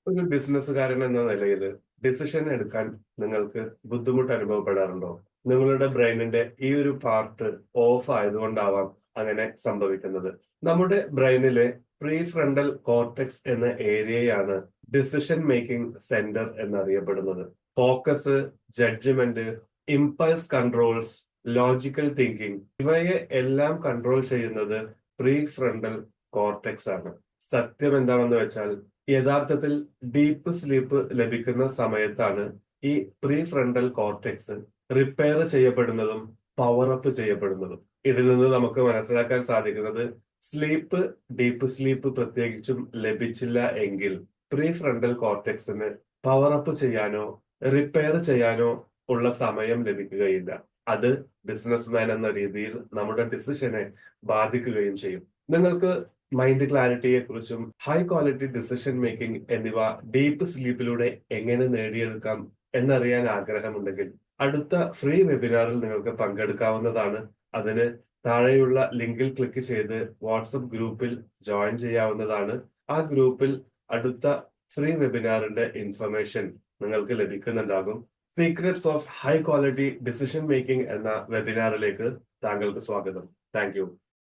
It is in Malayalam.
ഒരു ബിസിനസ്സുകാരൻ എന്ന നിലയിൽ ഡിസിഷൻ എടുക്കാൻ നിങ്ങൾക്ക് ബുദ്ധിമുട്ട് അനുഭവപ്പെടാറുണ്ടോ? നിങ്ങളുടെ ബ്രെയിനിന്റെ ഈ ഒരു പാർട്ട് ഓഫ് ആയതുകൊണ്ടാവാം അങ്ങനെ സംഭവിക്കുന്നത്. നമ്മുടെ ബ്രെയിനിലെ പ്രീ ഫ്രണ്ടൽ കോർട്ടെക്സ് എന്ന ഏരിയയാണ് ഡിസിഷൻ മേക്കിംഗ് സെന്റർ എന്നറിയപ്പെടുന്നത്. Focus, judgement, impulse controls, logical thinking ഇവയെ എല്ലാം കൺട്രോൾ ചെയ്യുന്നത് പ്രീ ഫ്രണ്ടൽ കോർട്ടെക്സ് ആണ്. സത്യം എന്താണെന്ന് വെച്ചാൽ യഥാർത്ഥത്തിൽ ഡീപ്പ് സ്ലീപ്പ് ലഭിക്കുന്ന സമയത്താണ് ഈ പ്രീ ഫ്രണ്ടൽ കോർട്ടെക്സ് റിപ്പയർ ചെയ്യപ്പെടുന്നതും പവർ അപ്പ് ചെയ്യപ്പെടുന്നതും. ഇതിൽ നിന്ന് നമുക്ക് മനസ്സിലാക്കാൻ സാധിക്കുന്നത് സ്ലീപ്പ്, ഡീപ്പ് സ്ലീപ്പ് പ്രത്യേകിച്ചും ലഭിച്ചില്ല എങ്കിൽ പ്രീ ഫ്രണ്ടൽ കോർട്ടെക്സിന് പവർ അപ്പ് ചെയ്യാനോ റിപ്പയർ ചെയ്യാനോ ഉള്ള സമയം ലഭിക്കുകയില്ല. അത് ബിസിനസ്മാൻ എന്ന രീതിയിൽ നമ്മുടെ ഡിസിഷനെ ബാധിക്കുകയും ചെയ്യും. നിങ്ങൾക്ക് മൈൻഡ് ക്ലാരിറ്റിയെ കുറിച്ചും ഹൈ ക്വാളിറ്റി ഡിസിഷൻ മേക്കിംഗ് എന്നിവ ഡീപ്പ് സ്ലീപ്പിലൂടെ എങ്ങനെ നേടിയെടുക്കാം എന്നറിയാൻ ആഗ്രഹമുണ്ടെങ്കിൽ അടുത്ത ഫ്രീ വെബിനാറിൽ നിങ്ങൾക്ക് പങ്കെടുക്കാവുന്നതാണ്. അതിന് താഴെയുള്ള ലിങ്കിൽ ക്ലിക്ക് ചെയ്ത് വാട്സപ്പ് ഗ്രൂപ്പിൽ ജോയിൻ ചെയ്യാവുന്നതാണ്. ആ ഗ്രൂപ്പിൽ അടുത്ത ഫ്രീ വെബിനാറിന്റെ ഇൻഫർമേഷൻ നിങ്ങൾക്ക് ലഭിക്കുന്നുണ്ടാകും. Secrets of high quality decision making എന്ന വെബിനാറിലേക്ക് താങ്കൾക്ക് സ്വാഗതം. Thank U.